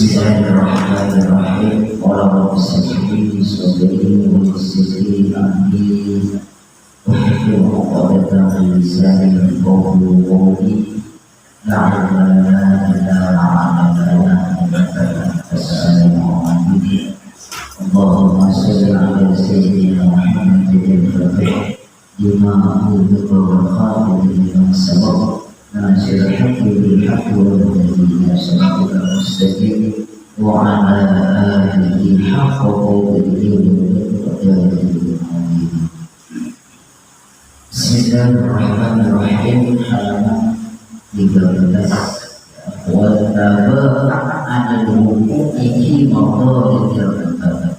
Bismillahirrahmanirrahim. Walau bismillah Subhanahu wa ta'ala. Uhibbu qadatan lisanin qawlu qawli la'alana Allahumma salli ala sayyidina Muhammadin al-Fatih lima akhidhu wa khatimi lima sabaq nasir al-haqqi bil-haqqi wa al-hadi siratal mustaqim wa ala alihi haqqa qadrihi wa miqdarihi al-azim. Bismillahirrahmanirrahim. Halaman 13. Wa taba'a al-wuqu' iki mawdu' al-kitab.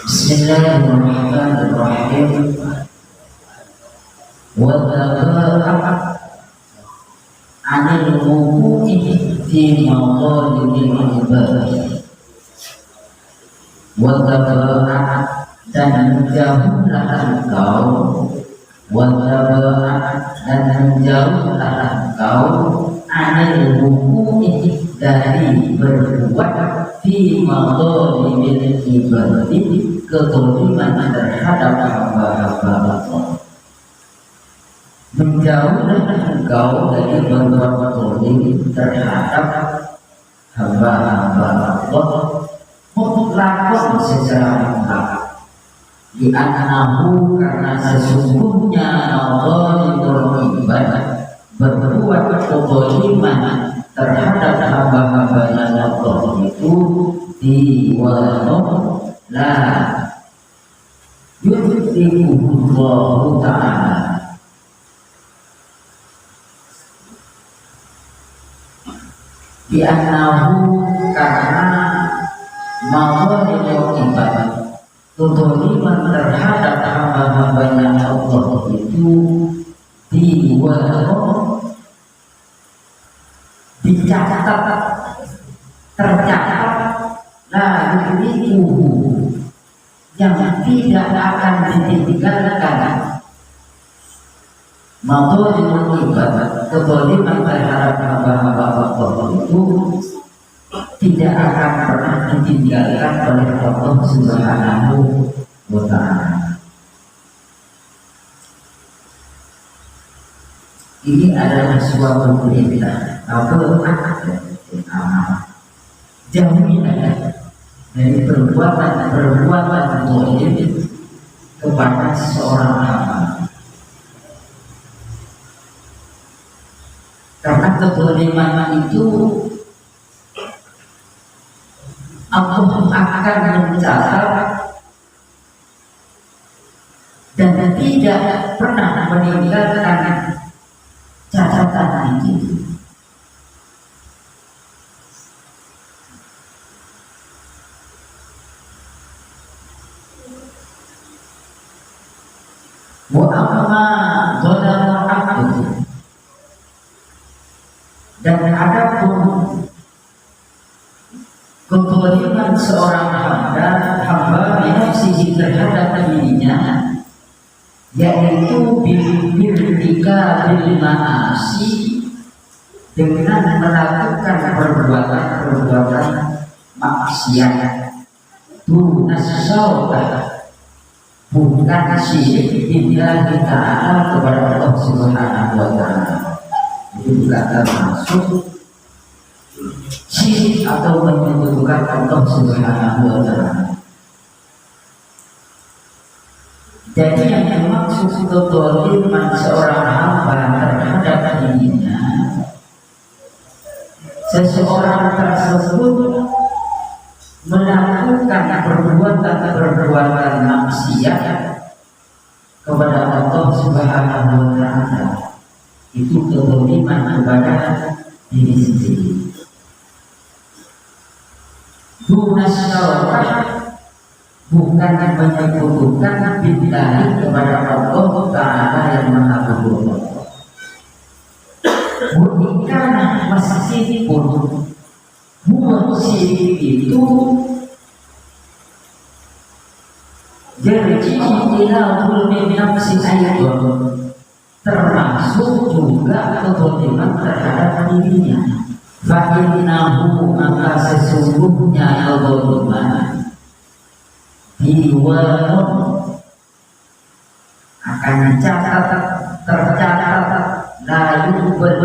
Bismillahirrahmanirrahim. Wa taba'a al-wuqu' fi mawdu' al-kitab. Wa taba'a dan menjauhlah engkau, wa taba'a dan menjauhlah engkau anil wuqu'i dari berbuat fi madhalimil ibadi kezaliman terhadap hamba-hamba Allah. Menjauhlah engkau dari berbuat zalim terhadap hamba-hamba Allah mutlakon secara mutlak, di annahu karena sesungguhnya Allah ibadah berbuat kezaliman terhadap hamba-hambanya Allah itu diwalau la yudhikuhullahu ta'ala, di annahu karena mau ibadah kezaliman terhadap hamba-hambanya Allah itu diwalau dicatat, tercatat la yudhikuhu yang tidak akan ditinggalkan. Mau ibadah kezaliman terhadap hamba-hamba Allah itu tidak akan pernah ditinggalkan oleh Allah Subhanahu wa ta'ala. Ini adalah suatu perintah jaminan dari perbuatan zalim kepada seorang hamba. Karena kezaliman itu Allah akan mencatat dan tidak pernah meninggalkan catatan itu. Wa amma dzalama abdu, dan adapun kezaliman seorang hamba binafsihi terhadap dirinya, yaitu birtika bil ma'asi, dengan melakukan perbuatan maksiat, tunasyawbah, bukan syirik billahi ta'ala kepada Allah Subhanahu wa ta'ala. Itu bukan termasuk syirik atau menyekutukan Allah Subhanahu wa ta'ala. Jadi yang dimaksud kezaliman seorang hamba terhadap dirinya, seseorang tersebut melakukan perbuatan maksiat kepada Allah Subhanahu wa ta'ala, itu kezaliman kepada diri sendiri. Dunasyawah, bukan menyekutukan billahi kepada Allah Ta'ala yang Maha Berkuasa. Bukan meskipun syirik itu jadi ila hulmi nafsi ayat, termasuk termasuk juga kezaliman terhadap dirinya. Fa'innahu maka sesungguhnya kezaliman diwanun akan tercatat la yubal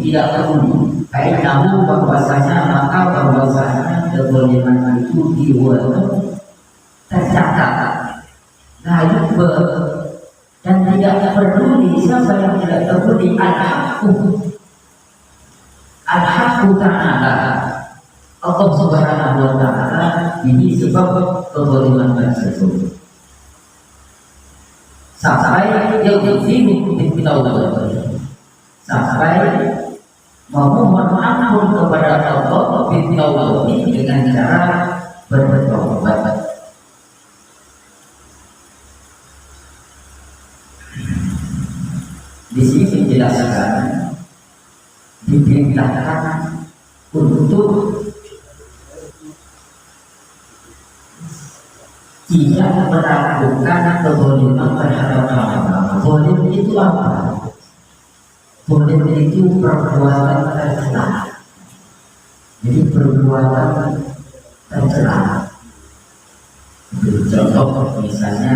tidak peduli, kayak tahu bahwasanya maka bahwasanya kezaliman itu diwanun tercatat la yubal dan tidak peduli. Siapa yang tidak peduli? Al-Haqqu ta'ala, Allah subhanahu wa ta'ala. Ini sebab kezaliman tersebut sampai dia berfirman kita sampai memohon ampun kepada Allah dengan cara bertobat. Di sini dijelaskan diperintahkan untuk tidak melakukan kezaliman terhadap orang. Zalim itu apa? Zalim itu perbuatan tercela. Jadi perbuatan tercela. Contoh misalnya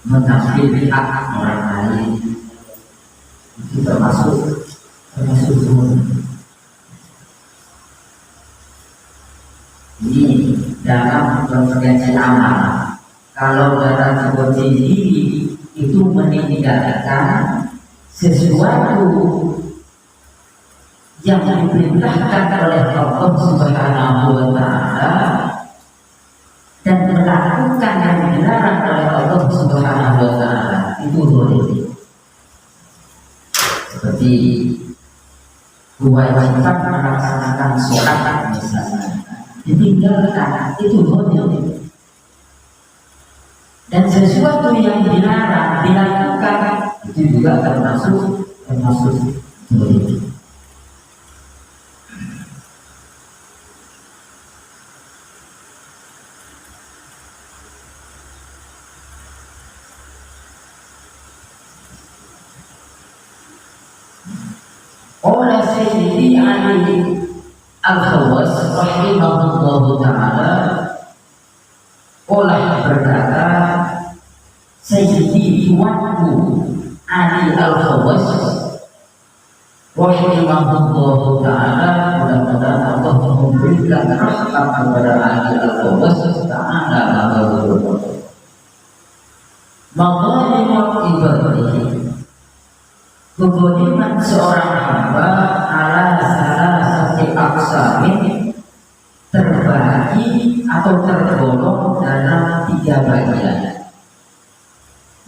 menafsirkan hak orang lain, itu termasuk zalim. Ini dalam konsekuensi amal. Kalau dalam konsekuensi diri itu meninggalkan sesuatu yang diperintahkan oleh Allah Subhanahu wa ta'ala dan melakukan yang dilarang oleh Allah Subhanahu wa ta'ala, itu zalim. Seperti kewajiban melaksanakan sholat misalnya ditinggalkan, itu zalim. Dan sesuatu yang dilarang dilakukan, itu juga termasuk zalim. Oleh Sayyidi Ali Al-Khawas rahimahullahu ta'ala olah berkata, Sayyidi tuanku Ali Al-Khawas rahimahullahu ta'ala, mudah-mudahan Allah memberikan rahmat kepada Ali Al-Khawas ta'ala Maghalimul ibadihi, kezaliman seorang hamba ala salah satu aksamin terbagi atau tergolong dalam 3 bagian.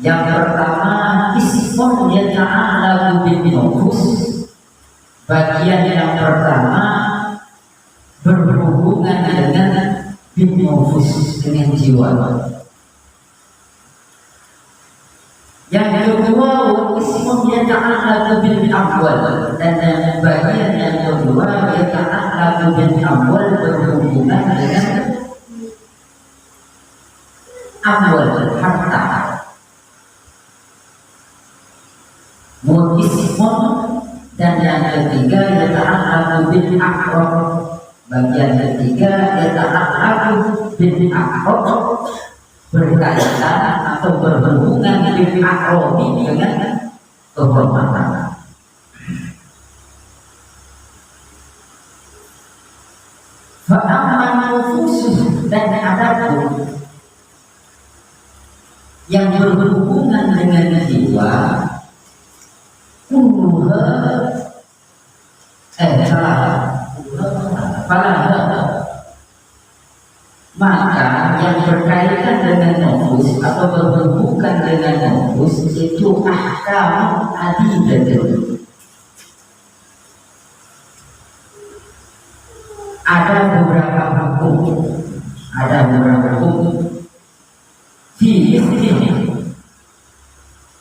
Yang pertama, ismun yata'allaqu bin nufus. Bagian yang pertama berhubungan dengan bin nufus, dengan jiwa. Yang kedua, ismun yata'allaqu bil amwal, dan yang bagian yang kedua yata'allaqu bil amwal, berhubungan dengan amwal, harta. Ismun, dan yang ketiga yata'allaqu bil aqrab, bagian ketiga yata'allaqu bil aqrab, berkaitan atau berhubungan dengan akrobi, dengan kehormatan. Fa'amman nufusuh, dan adapun yang berhubungan dengan jiwa, maka yang berkaitan dengan nufus atau berhubungan dengan nufus itu ahkam adidah. Ada beberapa hukum,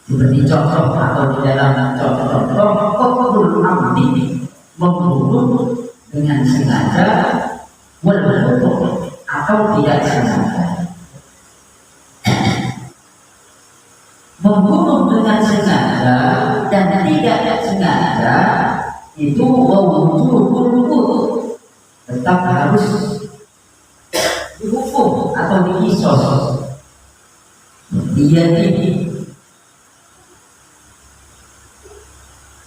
seperti contoh atau di dalam contoh qatlul amdi, membunuh dengan sengaja, wal atau tidak sengaja. Membunuh dengan sengaja dan tidak sengaja itu wujud tetap harus dihukum atau dikisos. Dia ini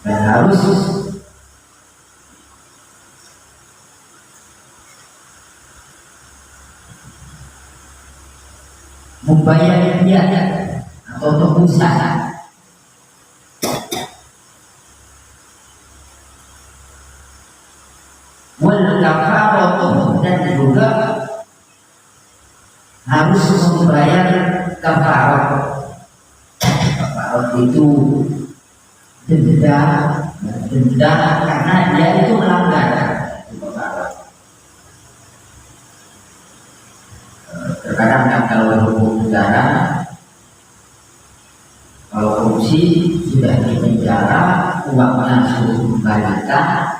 dan harus membayar dia atau tebusan. Wal kafaratu, dan juga harus membayar kafarat. Kafarat itu denda karena dia itu melanggar. Terkadang kan kalau hukum negara, kalau korupsi sudah di penjara, uangnya sudah dikembalikan,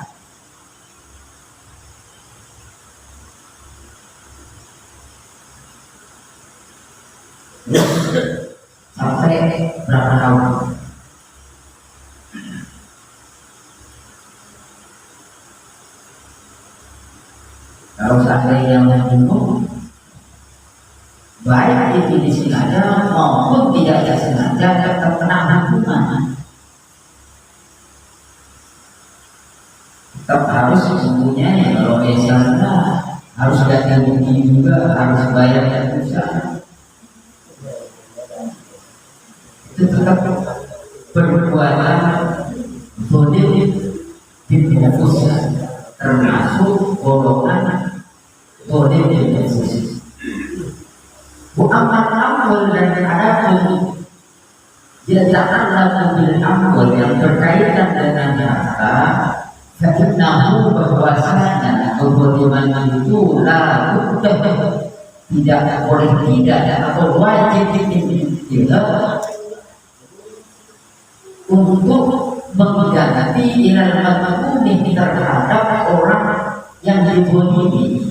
sampai berapa tahun? Kalau seandainya membunuh, baik itu disengaja maupun tidak disengaja, tetap kena hukuman. Tetap harus mempunyai, kalau misalnya harus ganti rugi juga, harus bayar tebusan. Itu tetap perbuatan zalim di nafsu, termasuk golongan zalim di nafsu. Amal dan adapun jazaan bil amal yang berkaitan dengan harta, karena bahwasanya kezaliman itu tidak boleh tidak atau wajib tidak untuk mengganti ilal mazlumi terhadap orang yang dizalimi,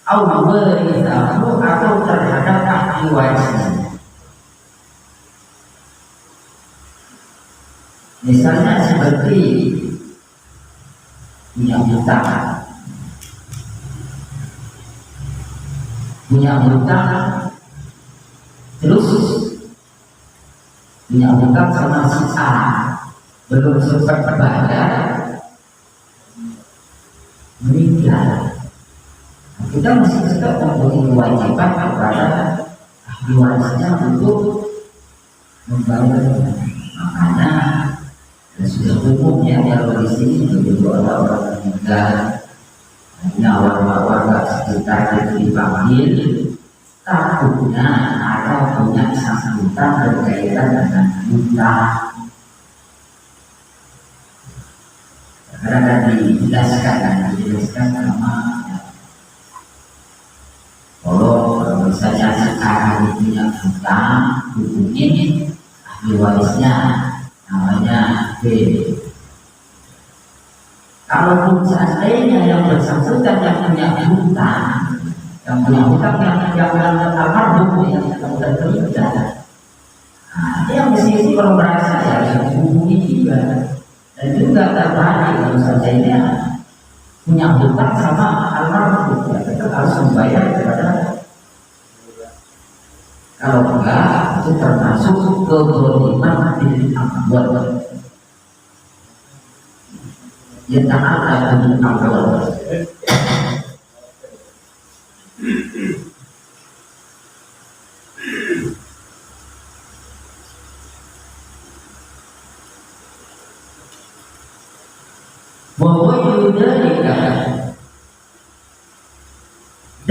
atau terhadap ahli warisnya. Misalnya seperti punya hutang, terus punya hutang sama si A, belum sempat bayar, meninggal. Kita mesti tetap mempunyai kewajiban kepada ahli warisnya untuk membayar. Makanya sudah umumnya kalau di sini begitu ada orang meninggal, warga sekitar itu dipanggil, takutnya ada punya sangkutan berkaitan dengan hutang. Karena dijelaskan sama kalau misalnya sekarang punya hutang, hubungin ahli warisnya namanya B. Kalaupun seandainya yang bersangkutan yang punya hutang yang almarhum yang sudah terlibat, dia mesti kalau merasa ya harus hubungi juga, dan juga terbalik kalau seandainya punya hutang sama almarhum, ya tetap harus membayar kepada. Kalau enggak, itu termasuk kezaliman bil amwal. Ya ta'ala bil amwal. Bahwa yudhalika,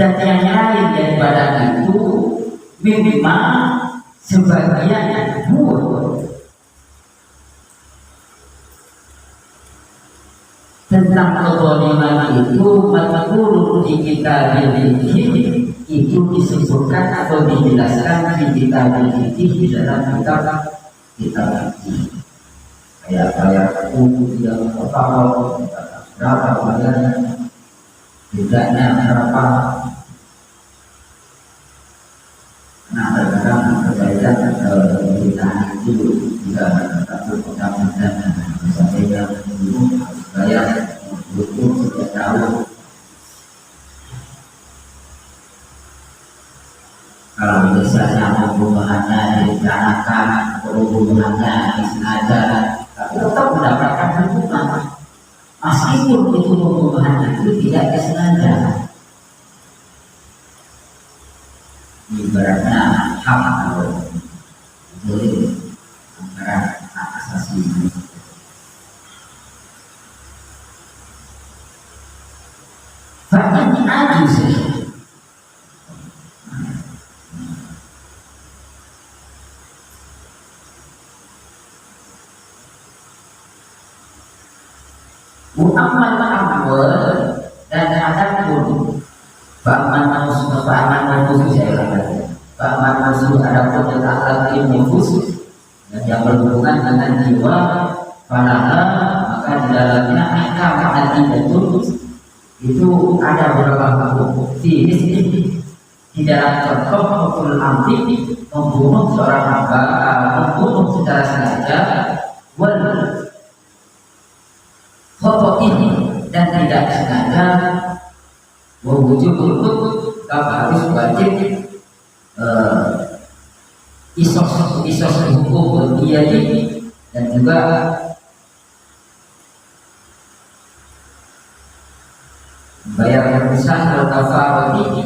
dan yang lain daripada itu minimal sebagian buah tentang kezaliman itu mazkur di kitab fikih, itu disebutkan atau dijelaskan di kitab fikih di dalam kitab kita ngaji kayak yang pertama berapa bayarnya, bedanya berapa. Nah terkadang kebaikan kita itu juga satu undang-undang sampai yang dulu bayar butuh setiap tahun. Kalau misalnya pembunuhannya direncanakan atau pembunuhannya disengaja, tapi tetap mendapatkan hukuman meskipun itu pembunuhannya itu tidak disengaja. Ibaratnya hak atau boleh antara hak asasi. Bahkan adu sih. Muhammad dan adapun Ba'man manusia saya katakan Ba'man manusia adapun yang tak nufus dan yang berhubungan dengan jiwa falaha, maka di dalamnya ahkam hati betul itu ada beberapa hukum di dalam contoh hukum amri membunuh seorang hamba, membunuh secara sengaja foto ini dan tidak sengaja wujud kamu harus wajib isos hukum dia ini dan juga membayar tebusan atau kafarah ini,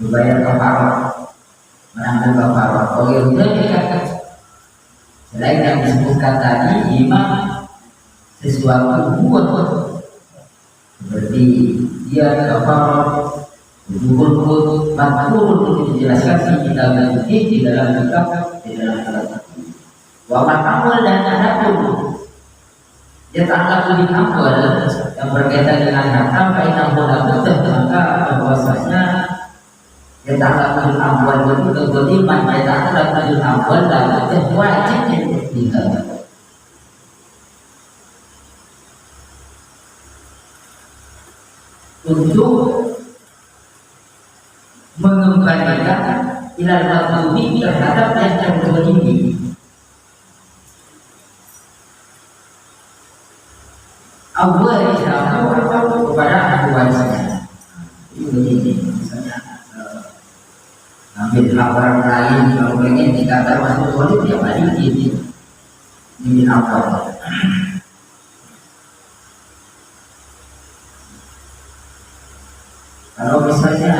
membayar kafarah, menanggung kafarah. Oleh dikatakan selain yang disebutkan tadi imam sesuatu buat seperti dia kafarah Bukul itu dijelaskan di dalam kitab di dalam Waman amal dan adapun dia taklah lebih amal yang berkaitan dengan harta kaitan bola betul, maka bahwasanya dia taklah lebih amal itu keboliman, dia taklah lebih amal dan itu wajib ditinggal. Untuk mengembalikan ilal mazlumi terhadap yang terzalimi. Allah atau kepada ahli warisnya. Itu begini, misalnya ambil hak orang lain, kalau pengen dikatakan masuk solid ya balik ini apa? Kalau misalnya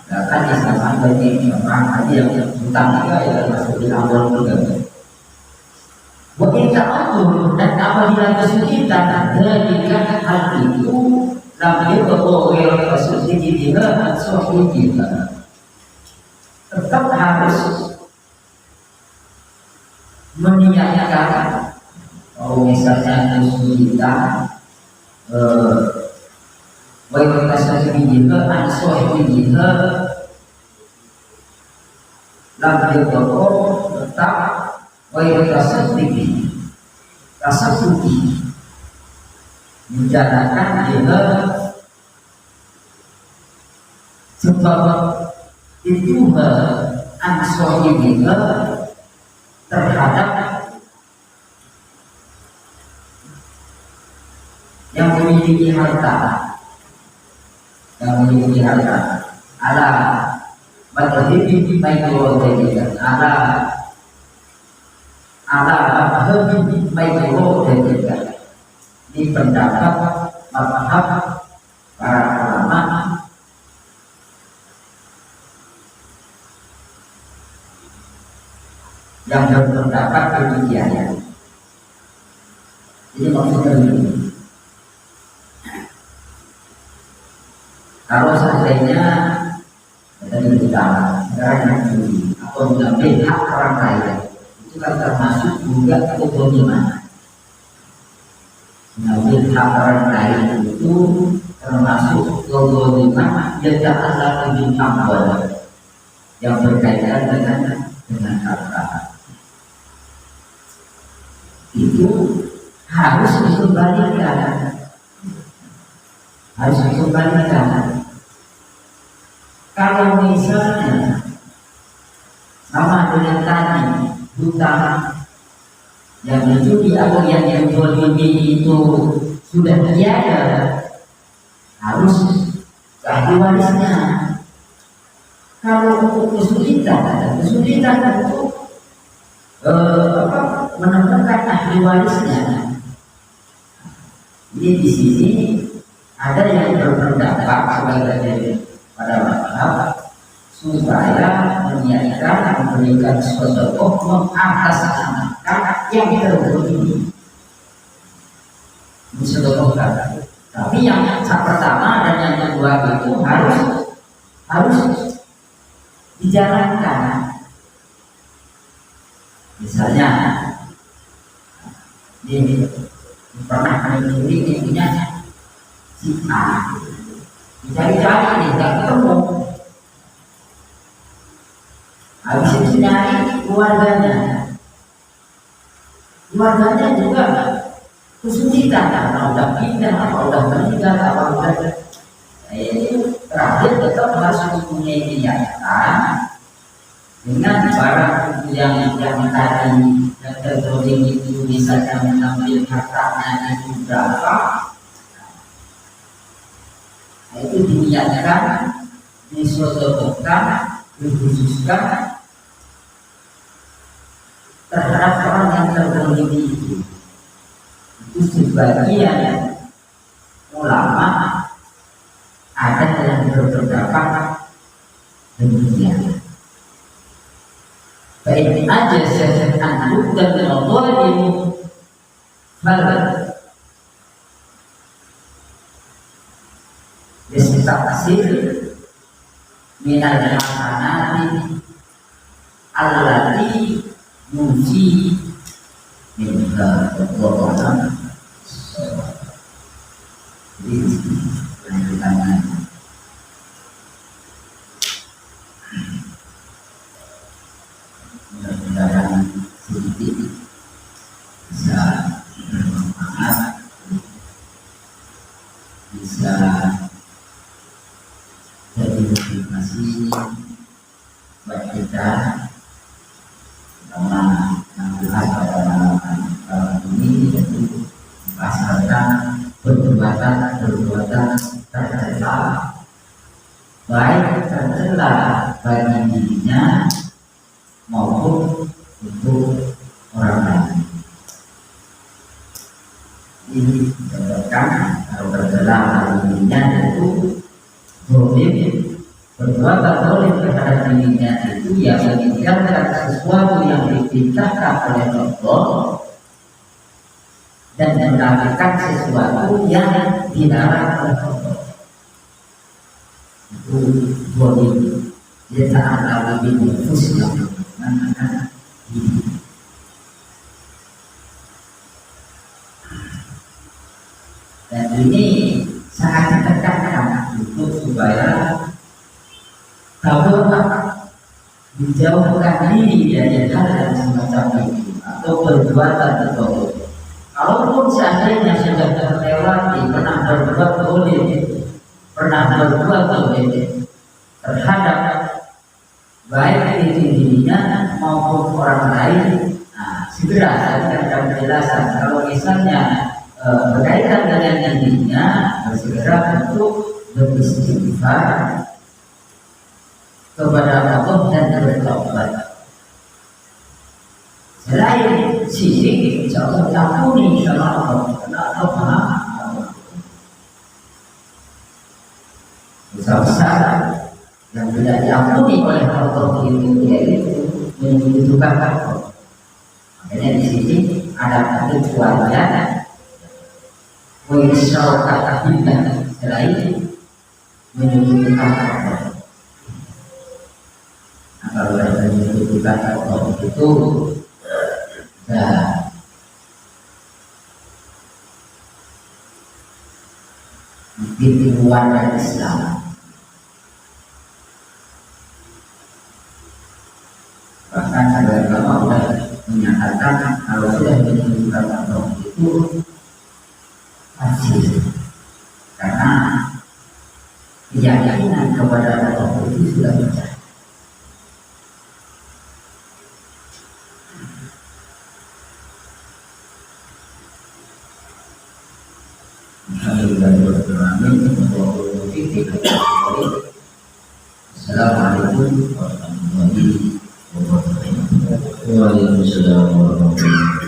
kan sama bagi orang aja yang utang juga ya masuk di awal juga. Bukan ta'atur dan apabila kesulitan jadikan hal itu lagi berkoil kesulitan dan sohibah tetap harus meniadakan. Kalau misalnya kesulitan baik kasih juga ansoh juga lagi berkoil tetap baik rasa tinggi, rasa suci, menjalankan juga sebab itu ansor juga terhadap yang memiliki harta, ala matahib baikul jadi ala lebih baik dan juga di pendapat mazhab para ulama yang berpendapat demikian. Jadi maksudnya begini, kalau seandainya tadi kita sekarang atau mengambil hak orang lain itu kan termasuk juga kezaliman. Mengambil hak orang lain itu termasuk kezaliman yang tak lebih amal yang berkaitan dengan harta. itu harus dikembalikan, harus dikembalikan. Kalau misalnya sama dengan tadi hutang yang menjadi atau yang dolimi itu sudah tiada, harus ke ahli warisnya. Kalau untuk kesulitan itu menemukan ahli warisnya. Jadi di sini ada yang berpendapat sebagai pada masalah supaya menyiapkan memberikan sedekah mengatasnamakan yang terbeli disedekahkan. Tapi yang pertama dan yang kedua itu harus dijalankan. Misalnya ini pernah mencuri punya si A, dicari-cari tidak ketemu. Habis itu nyari keluarganya juga kesulitan, karena udah pindah, apa udah meninggal, apa udah terakhir tetap harus mempunyai keyakinan dengan barang yang tadi yang terjadi itu misalnya mengambil hartanya itu berapa, itu diniatkan, disodorkan, dikhususkan terhadap orang yang terzalimi itu. Itu sebagian ulama ada yang berpendapat demikian. Baik aja sesuatu dan menolak balik istaghfir minal hasanati allati yuji minha wa ini lanjutannya. Mudah-mudahan sedikit bisa bermanfaat, bisa jadi motivasi buat kita karena Tuhan pada malam ini yaitu pasarkan perbuatan tercela, baik tercela bagi dirinya maupun untuk orang lain. Ini disebutkan kalau tercela bagi dirinya yaitu boleh perbuatan boleh terhadap dirinya itu yang meninggalkan sesuatu yang diperintahkan oleh Allah dan melakukan sesuatu yang dilarang oleh Allah. Itu boleh. Dia tak lebih fokus yang mana ini. Dan ini sangat ditekankan untuk supaya kalau dijauhkan diri dari hal yang semacam itu atau perbuatan tertentu. Kalaupun seandainya sudah terlewati, pernah berbuat boleh, terhadap baik dirinya maupun orang lain, segera sampaikan penjelasan. Kalau misalnya berkaitan dengan dirinya, bersegera untuk beristighfar kepada Allah dan bertaubat. Selain syirik, insya Allah diampuni sama Allah karena Allah Maha besar yang tidak diampuni oleh Allah itu yaitu menyebutkan Allah. Makanya di sini ada kecualian wisal kata bintang selain menyebutkan Allah. Kalau ada menyebutkan Allah itu di luar dari Islam. Bahkan ada ulama sudah menyatakan kalau sudah menyebutkan berkata itu aziz, karena keyakinan kepada Allah itu sudah percaya. Assalamualaikum warahmatullahi wabarakatuh. Waalaikumsalam warahmatullahi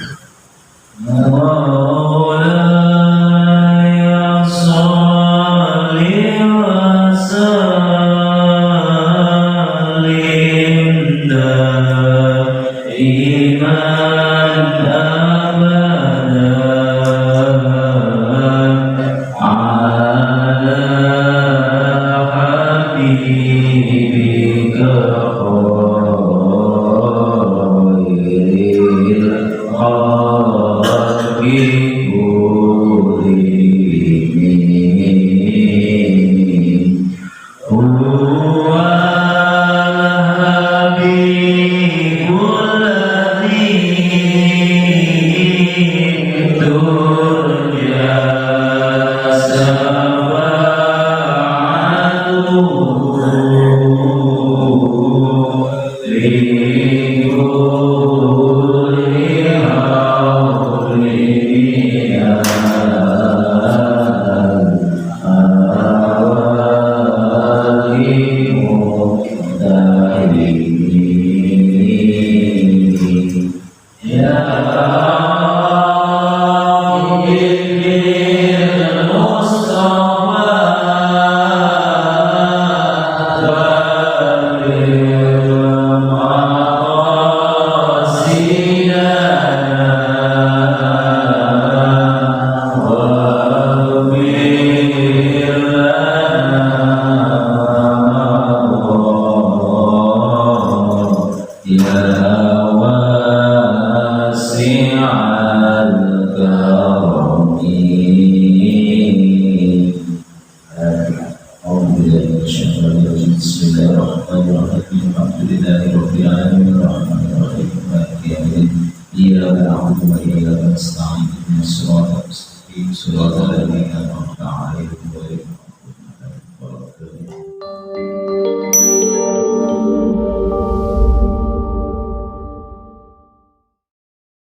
Bismillahirrahmanirrahim. Alhamdulillahirabbil alamin arrahmanir rahim maliki yaumiddin. Iyyaka na'budu wa iyyaka nasta'in. Ihdinas siratal mustaqim. Shiratal ladzina an'amta 'alaihim ghairil